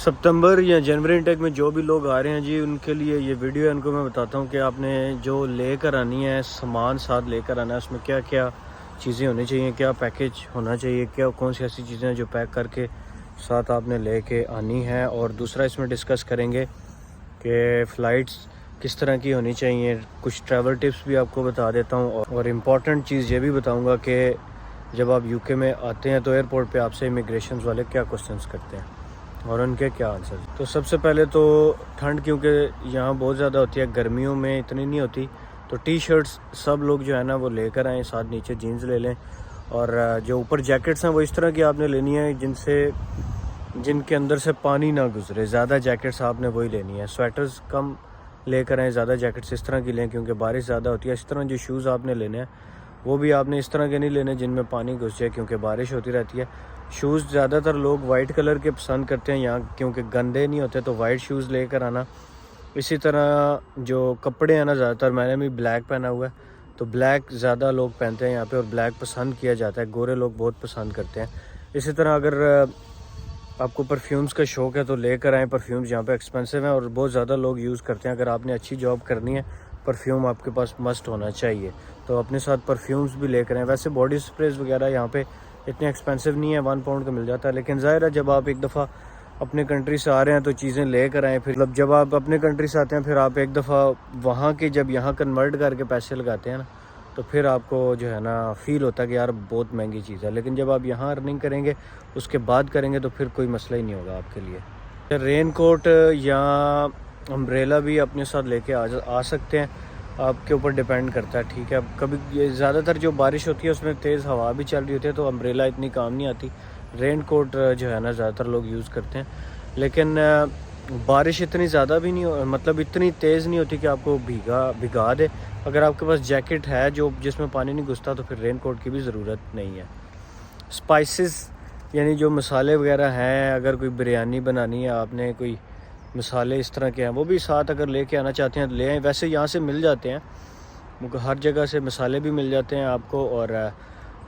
ستمبر یا جنوری انٹیک میں جو بھی لوگ آ رہے ہیں جی، ان کے لیے یہ ویڈیو ہے. ان کو میں بتاتا ہوں کہ آپ نے جو لے کر آنی ہے، سامان ساتھ لے کر آنا ہے، اس میں کیا کیا چیزیں ہونی چاہیے، کیا پیکیج ہونا چاہیے، کیا کون سی ایسی چیزیں ہیں جو پیک کر کے ساتھ آپ نے لے کے آنی ہے. اور دوسرا اس میں ڈسکس کریں گے کہ فلائٹس کس طرح کی ہونی چاہیے. کچھ ٹریول ٹپس بھی آپ کو بتا دیتا ہوں، اور امپورٹنٹ چیز یہ بھی بتاؤں گا کہ جب آپ یو کے میں آتے ہیں تو ایئرپورٹ پہ آپ سے امیگریشنز والے کیا کوسچنس کرتے ہیں اور ان کے کیا آنسر. تو سب سے پہلے تو ٹھنڈ کیونکہ یہاں بہت زیادہ ہوتی ہے، گرمیوں میں اتنی نہیں ہوتی، تو ٹی شرٹس سب لوگ جو ہے نا وہ لے کر آئیں، ساتھ نیچے جینز لے لیں. اور جو اوپر جیکٹس ہیں وہ اس طرح کی آپ نے لینی ہے جن کے اندر سے پانی نہ گزرے. زیادہ جیکٹس آپ نے وہی لینی ہے. سویٹرز کم لے کر آئیں، زیادہ جیکٹس اس طرح کی لیں کیونکہ بارش زیادہ ہوتی ہے. اس طرح جو شوز آپ نے لینے ہیں وہ بھی آپ نے اس طرح کے نہیں لینے جن میں پانی گھس جائے کیونکہ بارش ہوتی رہتی ہے. شوز زیادہ تر لوگ وائٹ کلر کے پسند کرتے ہیں یہاں کیونکہ گندے نہیں ہوتے، تو وائٹ شوز لے کر آنا. اسی طرح جو کپڑے ہیں نا، زیادہ تر میں نے بھی بلیک پہنا ہوا ہے، تو بلیک زیادہ لوگ پہنتے ہیں یہاں پہ اور بلیک پسند کیا جاتا ہے. گورے لوگ بہت پسند کرتے ہیں. اسی طرح اگر آپ کو پرفیومز کا شوق ہے تو لے کر آئیں. پرفیومز یہاں پہ ایکسپینسو ہیں اور بہت زیادہ لوگ یوز کرتے ہیں. اگر آپ نے اچھی جاب کرنی ہے، پرفیوم آپ کے پاس مسٹ ہونا چاہیے، تو اپنے ساتھ پرفیومز بھی لے کر آئیں. ویسے باڈی سپریز وغیرہ یہاں پہ اتنے ایکسپینسو نہیں ہے، 1 پاؤنڈ کا مل جاتا ہے. لیکن ظاہر ہے جب آپ ایک دفعہ اپنے کنٹری سے آ رہے ہیں تو چیزیں لے کر آئیں. پھر جب آپ اپنے کنٹری سے آتے ہیں پھر آپ ایک دفعہ وہاں کے جب یہاں کنورٹ کر کے پیسے لگاتے ہیں نا، تو پھر آپ کو جو ہے نا فیل ہوتا ہے کہ یار بہت مہنگی چیز ہے. لیکن جب آپ یہاں ارننگ کریں گے، اس کے بعد کریں گے، تو پھر کوئی مسئلہ ہی نہیں ہوگا آپ کے لیے. رین کوٹ یا امبریلا بھی اپنے ساتھ لے کے آ سکتے ہیں، آپ کے اوپر ڈیپینڈ کرتا ہے. ٹھیک ہے، کبھی زیادہ تر جو بارش ہوتی ہے اس میں تیز ہوا بھی چل رہی ہوتی ہے تو امبریلا اتنی کام نہیں آتی. رین کوٹ جو ہے نا زیادہ تر لوگ یوز کرتے ہیں. لیکن بارش اتنی زیادہ بھی نہیں مطلب اتنی تیز نہیں ہوتی کہ آپ کو بھگا دے. اگر آپ کے پاس جیکٹ ہے جس میں پانی نہیں گھستا تو پھر رین کوٹ کی بھی ضرورت نہیں ہے. سپائسز یعنی جو مسالے وغیرہ ہیں، اگر کوئی بریانی بنانی ہے آپ نے، کوئی مسالے اس طرح کے ہیں، وہ بھی ساتھ اگر لے کے آنا چاہتے ہیں تو لے آئیں. ویسے یہاں سے مل جاتے ہیں، ہر جگہ سے مسالے بھی مل جاتے ہیں آپ کو. اور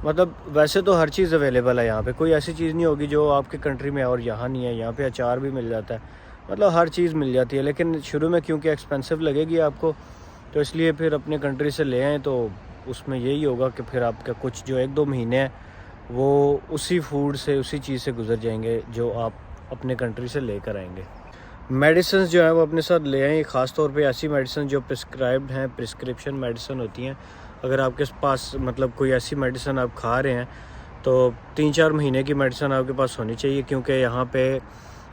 مطلب ویسے تو ہر چیز اویلیبل ہے یہاں پہ، کوئی ایسی چیز نہیں ہوگی جو آپ کے کنٹری میں اور یہاں نہیں ہے. یہاں پہ اچار بھی مل جاتا ہے، مطلب ہر چیز مل جاتی ہے. لیکن شروع میں کیونکہ ایکسپینسو لگے گی آپ کو، تو اس لیے پھر اپنے کنٹری سے لے آئیں. تو اس میں یہی ہوگا کہ پھر آپ کا کچھ جو 1-2 مہینے ہیں وہ اسی فوڈ سے، اسی چیز سے گزر جائیں گے جو آپ اپنے کنٹری سے لے کر آئیں گے. میڈیسنز جو ہیں وہ اپنے ساتھ لے آئیں، خاص طور پہ ایسی میڈیسن جو پرسکرائبڈ ہیں، پرسکرپشن میڈیسن ہوتی ہیں. اگر آپ کے پاس مطلب کوئی ایسی میڈیسن آپ کھا رہے ہیں تو 3-4 مہینے کی میڈیسن آپ کے پاس ہونی چاہیے. کیونکہ یہاں پہ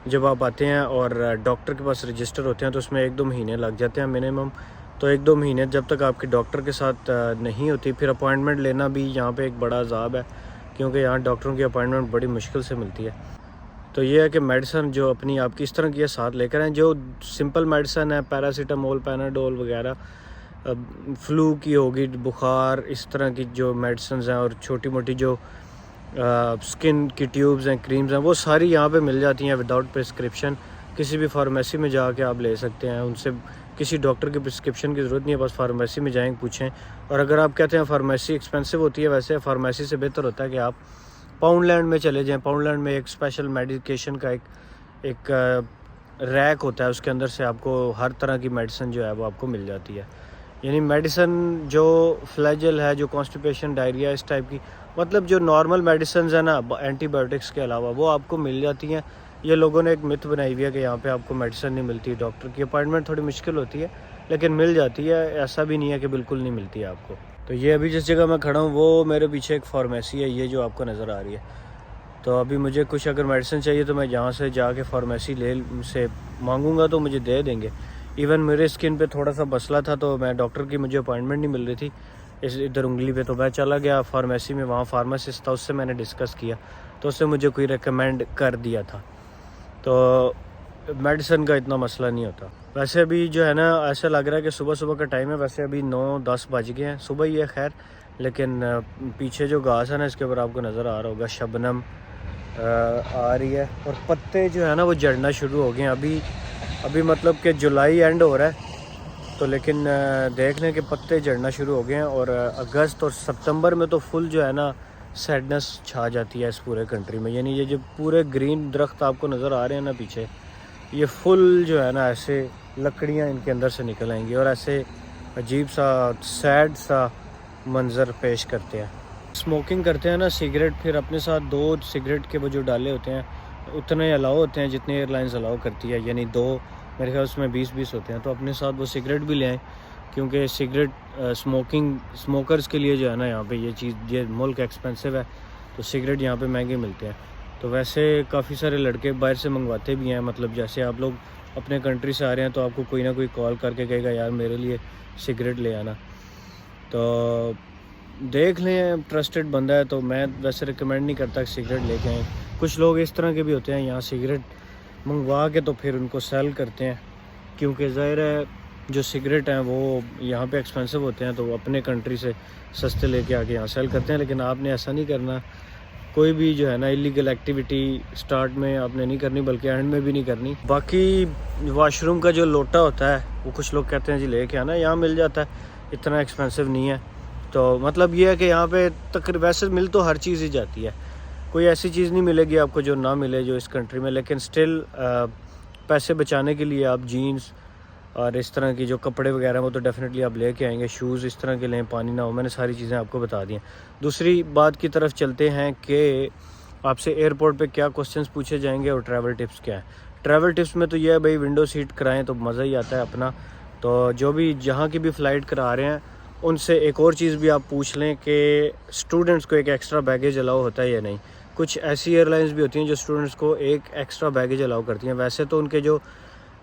جب آپ آتے ہیں اور ڈاکٹر کے پاس رجسٹر ہوتے ہیں تو اس میں 1-2 مہینے لگ جاتے ہیں منیمم. تو 1-2 مہینے جب تک آپ کے ڈاکٹر کے ساتھ نہیں ہوتی، پھر اپوائنٹمنٹ لینا بھی یہاں پہ ایک بڑا عذاب ہے کیونکہ یہاں ڈاکٹروں کی اپوائنٹمنٹ بڑی مشکل سے ملتی ہے. تو یہ ہے کہ میڈیسن جو اپنی آپ کی اس طرح کی ہے ساتھ لے کر آئیں. جو سمپل میڈیسن ہے، پیراسیٹامول، پیناڈول وغیرہ، فلو کی ہوگی، بخار، اس طرح کی جو میڈیسنز ہیں، اور چھوٹی موٹی جو سکن کی ٹیوبز ہیں، کریمز ہیں، وہ ساری یہاں پہ مل جاتی ہیں وداؤٹ پرسکرپشن. کسی بھی فارمیسی میں جا کے آپ لے سکتے ہیں، ان سے کسی ڈاکٹر کی پرسکرپشن کی ضرورت نہیں ہے. بس فارمیسی میں جائیں، پوچھیں. اور اگر آپ کہتے ہیں فارمیسی ایکسپینسو ہوتی ہے، ویسے فارمیسی سے بہتر ہوتا ہے کہ آپ پاؤنڈ لینڈ میں چلے جائیں. پاؤنڈ لینڈ میں ایک اسپیشل میڈیکیشن کا ایک ریک ہوتا ہے، اس کے اندر سے آپ کو ہر طرح کی میڈیسن جو ہے وہ آپ کو مل جاتی ہے. یعنی میڈیسن جو فلیجل ہے، جو کانسٹیپیشن، ڈائریا، اس ٹائپ کی، مطلب جو نارمل میڈیسنز ہیں نا اینٹی بایوٹکس کے علاوہ، وہ آپ کو مل جاتی ہیں. یہ لوگوں نے ایک مت بنائی ہوئی ہے کہ یہاں پہ آپ کو میڈیسن نہیں ملتی. ڈاکٹر کی اپوائنٹمنٹ تھوڑی مشکل ہوتی ہے لیکن مل جاتی ہے. ایسا بھی نہیں ہے کہ بالکل نہیں ملتی ہے آپ کو. تو یہ ابھی جس جگہ میں کھڑا ہوں وہ میرے پیچھے ایک فارمیسی ہے، یہ جو آپ کو نظر آ رہی ہے. تو ابھی مجھے کچھ اگر میڈیسن چاہیے تو میں یہاں سے جا کے فارمیسی سے مانگوں گا تو مجھے دے دیں گے. ایون میرے اسکن پہ تھوڑا سا مسئلہ تھا تو میں ڈاکٹر کی مجھے اپوائنٹمنٹ نہیں مل رہی تھی ادھر انگلی پہ، تو میں چلا گیا فارمیسی میں. وہاں فارماسسٹ تھا، اس سے میں نے ڈسکس کیا تو اس نے مجھے کوئی ریکمینڈ کر دیا تھا. تو میڈیسن کا اتنا مسئلہ نہیں ہوتا. ویسے ابھی جو ہے نا ایسا لگ رہا ہے کہ صبح کا ٹائم ہے. ویسے ابھی 9-10 بج گئے ہیں، صبح ہی ہے خیر. لیکن پیچھے جو گھاس ہے نا اس کے اوپر آپ کو نظر آ رہا ہوگا شبنم آ رہی ہے اور پتے جو ہے نا وہ جڑنا شروع ہو گئے ہیں. ابھی مطلب کہ جولائی اینڈ ہو رہا ہے تو لیکن دیکھ لیں کہ پتے جڑنا شروع ہو گئے ہیں. اور اگست اور ستمبر میں تو فل جو ہے نا سیڈنس چھا جاتی ہے اس پورے کنٹری میں. یعنی یہ جو پورے گرین درخت آپ کو نظر آ رہے ہیں نا پیچھے، یہ فل جو ہے نا ایسے لکڑیاں ان کے اندر سے نکل آئیں گی اور ایسے عجیب سا سیڈ سا منظر پیش کرتے ہیں. اسموکنگ کرتے ہیں نا سگریٹ، پھر اپنے ساتھ 2 سگریٹ کے وہ جو ڈالے ہوتے ہیں اتنے الاؤ ہوتے ہیں جتنے ایئر لائنز الاؤ کرتی ہے، یعنی 2 میرے خیال اس میں 20 ہوتے ہیں. تو اپنے ساتھ وہ سگریٹ بھی لیں کیونکہ سگریٹ اسموکرز کے لیے جو ہے نا یہاں پہ یہ ملک ایکسپینسو ہے، تو سگریٹ یہاں پہ مہنگے ملتے ہیں. تو ویسے کافی سارے لڑکے باہر سے منگواتے بھی ہیں، مطلب جیسے آپ لوگ اپنے کنٹری سے آ رہے ہیں تو آپ کو کوئی نہ کوئی کال کر کے کہے گا یار میرے لیے سگریٹ لے آنا. تو دیکھ لیں، ٹرسٹڈ بندہ ہے تو میں ویسے ریکمینڈ نہیں کرتا کہ سگریٹ لے کے آئیں. کچھ لوگ اس طرح کے بھی ہوتے ہیں یہاں سگریٹ منگوا کے تو پھر ان کو سیل کرتے ہیں، کیونکہ ظاہر ہے جو سگریٹ ہیں وہ یہاں پہ ایکسپینسو ہوتے ہیں تو وہ اپنے کنٹری سے سستے لے کے آ کے یہاں سیل کرتے ہیں. لیکن آپ نے ایسا نہیں کرنا، کوئی بھی جو ہے نا ایلیگل ایکٹیویٹی سٹارٹ میں آپ نے نہیں کرنی، بلکہ اینڈ میں بھی نہیں کرنی. باقی واش روم کا جو لوٹا ہوتا ہے وہ کچھ لوگ کہتے ہیں جی لے کے آنا، یہاں مل جاتا ہے، اتنا ایکسپینسو نہیں ہے. تو مطلب یہ ہے کہ یہاں پہ ویسے مل تو ہر چیز ہی جاتی ہے، کوئی ایسی چیز نہیں ملے گی آپ کو جو نہ ملے جو اس کنٹری میں. لیکن سٹل پیسے بچانے کے لیے آپ جینز اور اس طرح کی جو کپڑے وغیرہ وہ تو ڈیفینیٹلی آپ لے کے آئیں گے. شوز اس طرح کے لیں، پانی نہ ہو. میں نے ساری چیزیں آپ کو بتا دی ہیں. دوسری بات کی طرف چلتے ہیں کہ آپ سے ایئرپورٹ پہ کیا کوسچنز پوچھے جائیں گے اور ٹریول ٹپس کیا ہیں. ٹریول ٹپس میں تو یہ ہے بھائی ونڈو سیٹ کرائیں تو مزہ ہی آتا ہے اپنا. تو جو بھی جہاں کی بھی فلائٹ کرا رہے ہیں ان سے ایک اور چیز بھی آپ پوچھ لیں کہ اسٹوڈنٹس کو ایک ایکسٹرا بیگیج الاؤ ہوتا ہے یا نہیں. کچھ ایسی ایئر لائنز بھی ہوتی ہیں جو اسٹوڈنٹس کو ایک ایکسٹرا بیگیج الاؤ کرتی ہیں. ویسے تو ان کے جو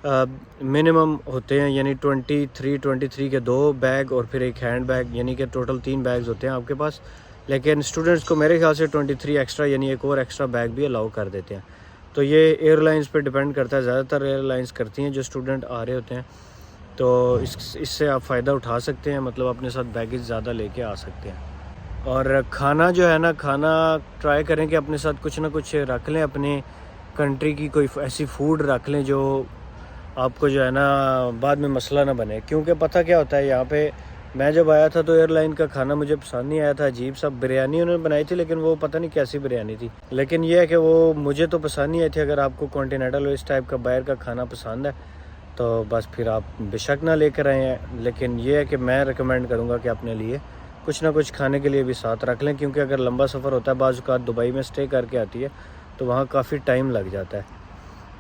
منیمم ہوتے ہیں یعنی 23 کے 2 بیگ اور پھر ایک ہینڈ بیگ، یعنی کہ ٹوٹل 3 بیگز ہوتے ہیں آپ کے پاس. لیکن اسٹوڈنٹس کو میرے خیال سے 23 ایکسٹرا یعنی ایک اور ایکسٹرا بیگ بھی الاؤ کر دیتے ہیں. تو یہ ایئر لائنز پہ ڈیپینڈ کرتا ہے، زیادہ تر ایئر لائنز کرتی ہیں جو اسٹوڈنٹ آ رہے ہوتے ہیں. تو اس سے آپ فائدہ اٹھا سکتے ہیں، مطلب اپنے ساتھ بیگیج زیادہ لے کے آ سکتے ہیں. اور کھانا جو ہے نا، کھانا ٹرائی کریں کہ اپنے ساتھ کچھ نہ کچھ رکھ لیں، اپنے کنٹری کی کوئی ایسی فوڈ رکھ لیں جو آپ کو جو ہے نا بعد میں مسئلہ نہ بنے. کیونکہ پتہ کیا ہوتا ہے یہاں پہ میں جب آیا تھا تو ایئر لائن کا کھانا مجھے پسند نہیں آیا تھا. عجیب سا بریانی انہوں نے بنائی تھی لیکن وہ پتہ نہیں کیسی بریانی تھی. لیکن یہ ہے کہ وہ مجھے تو پسند نہیں آئی تھی. اگر آپ کو کانٹینینٹل اور اس ٹائپ کا باہر کا کھانا پسند ہے تو بس پھر آپ بے شک نہ لے کر آئے ہیں. لیکن یہ ہے کہ میں ریکمینڈ کروں گا کہ اپنے لیے کچھ نہ کچھ کھانے کے لیے بھی ساتھ رکھ لیں، کیونکہ اگر لمبا سفر ہوتا ہے، بعض اوقات دبئی میں اسٹے کر کے آتی ہے تو وہاں کافی ٹائم لگ جاتا ہے.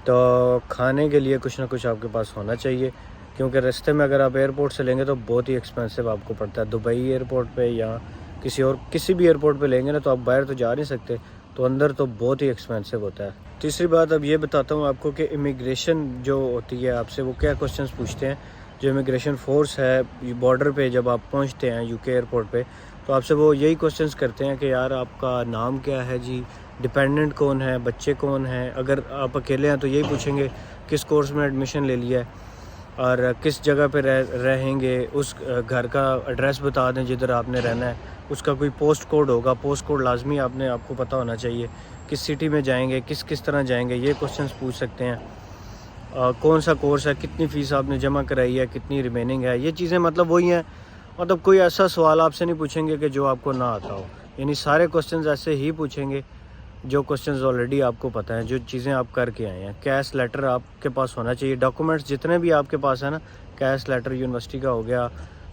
تو کھانے کے لیے کچھ نہ کچھ آپ کے پاس ہونا چاہیے، کیونکہ رستے میں اگر آپ ایئرپورٹ سے لیں گے تو بہت ہی ایکسپینسو آپ کو پڑتا ہے. دبئی ایئرپورٹ پہ یا کسی بھی ایئرپورٹ پہ لیں گے نا تو آپ باہر تو جا نہیں سکتے، تو اندر تو بہت ہی ایکسپینسو ہوتا ہے. تیسری بات اب یہ بتاتا ہوں آپ کو کہ امیگریشن جو ہوتی ہے آپ سے وہ کیا کوسچنز پوچھتے ہیں. جو امیگریشن فورس ہے بارڈر پہ جب آپ پہنچتے ہیں UK ایئرپورٹ پہ تو آپ سے وہ یہی کوسچنز کرتے ہیں کہ یار آپ کا نام کیا ہے جی، ڈیپینڈنٹ کون ہے، بچے کون ہیں. اگر آپ اکیلے ہیں تو یہی پوچھیں گے کس کورس میں ایڈمیشن لے لیا ہے اور کس جگہ پہ رہیں گے. اس گھر کا ایڈریس بتا دیں جدھر آپ نے رہنا ہے. اس کا کوئی پوسٹ کوڈ ہوگا، پوسٹ کوڈ لازمی آپ کو پتہ ہونا چاہیے. کس سٹی میں جائیں گے، کس طرح جائیں گے، یہ کوسچنز پوچھ سکتے ہیں. کون سا کورس ہے، کتنی فیس آپ نے جمع کرائی ہے، کتنی ریمیننگ ہے. یہ چیزیں مطلب وہی ہیں، مطلب کوئی ایسا سوال آپ سے نہیں پوچھیں گے کہ جو آپ کو نہ آتا ہو. یعنی سارے کوسچنز ایسے ہی پوچھیں گے جو کوسچنز آلریڈی آپ کو پتہ ہیں، جو چیزیں آپ کر کے آئے ہیں. کیش لیٹر آپ کے پاس ہونا چاہیے. ڈاکومنٹس جتنے بھی آپ کے پاس ہیں نا، کیش لیٹر یونیورسٹی کا ہو گیا،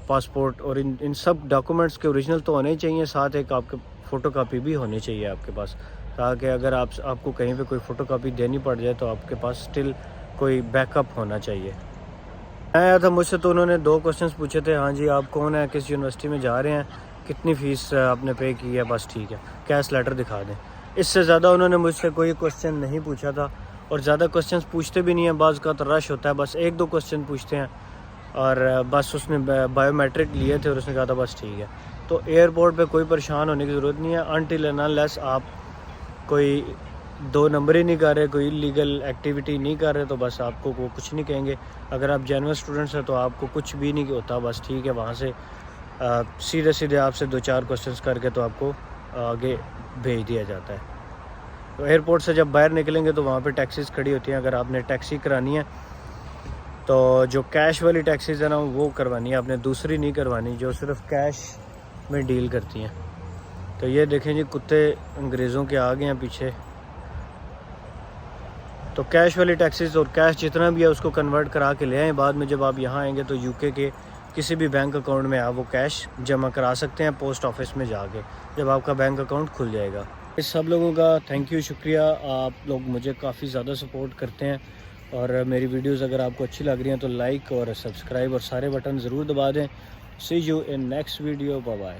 پاسپورٹ، اور ان سب ڈاکومنٹس کے اوریجنل تو ہونے ہی چاہیے. ساتھ ایک آپ کے فوٹو کاپی بھی ہونی چاہیے آپ کے پاس، تاکہ اگر آپ کو کہیں پہ کوئی فوٹو کاپی دینی پڑ جائے تو آپ کے پاس سٹل کوئی بیک اپ ہونا چاہیے. میں آیا تھا مجھ سے تو انہوں نے 2 کوسچنز پوچھے تھے. ہاں جی آپ کون ہیں، کس یونیورسٹی میں جا رہے ہیں، کتنی فیس آپ نے پے کی ہے، بس ٹھیک ہے، کیش لیٹر دکھا دیں. اس سے زیادہ انہوں نے مجھ سے کوئی کوسچن نہیں پوچھا تھا، اور زیادہ کوسچنز پوچھتے بھی نہیں ہیں. بعض کا تو رش ہوتا ہے، بس 1-2 کوسچن پوچھتے ہیں اور بس اس نے بایو میٹرک لیے تھے اور اس نے کہا تھا بس ٹھیک ہے. تو ایئرپورٹ پہ کوئی پریشان ہونے کی ضرورت نہیں ہے انٹل اینڈ انلیس آپ کوئی 2 نمبر ہی نہیں کر رہے، کوئی لیگل ایکٹیویٹی نہیں کر رہے تو بس آپ کو وہ کچھ نہیں کہیں گے. اگر آپ جینوئن اسٹوڈنٹس ہیں تو آپ کو کچھ بھی نہیں ہوتا، بس ٹھیک ہے. وہاں سے سیدھے آپ سے 2-4 کوسچنز کر کے تو آپ کو آگے بھیج دیا جاتا ہے. تو ایئرپورٹ سے جب باہر نکلیں گے تو وہاں پہ ٹیکسیز کھڑی ہوتی ہیں. اگر آپ نے ٹیکسی کرانی ہے تو جو کیش والی ٹیکسیز ہیں نا وہ کروانی ہے آپ نے، دوسری نہیں کروانی جو صرف کیش میں ڈیل کرتی ہیں. تو یہ دیکھیں جی کتے انگریزوں کے آ گئے ہیں پیچھے. تو کیش والی ٹیکسیز اور کیش جتنا بھی ہے اس کو کنورٹ کرا کے لے آئیں. بعد میں جب آپ یہاں آئیں گے تو یو کے کسی بھی بینک اکاؤنٹ میں آپ وہ کیش جمع کرا سکتے ہیں پوسٹ آفس میں جا کے جب آپ کا بینک اکاؤنٹ کھل جائے گا. اس سب لوگوں کا تھینک یو، شکریہ. آپ لوگ مجھے کافی زیادہ سپورٹ کرتے ہیں اور میری ویڈیوز اگر آپ کو اچھی لگ رہی ہیں تو لائک اور سبسکرائب اور سارے بٹن ضرور دبا دیں. See you in next video. Bye bye.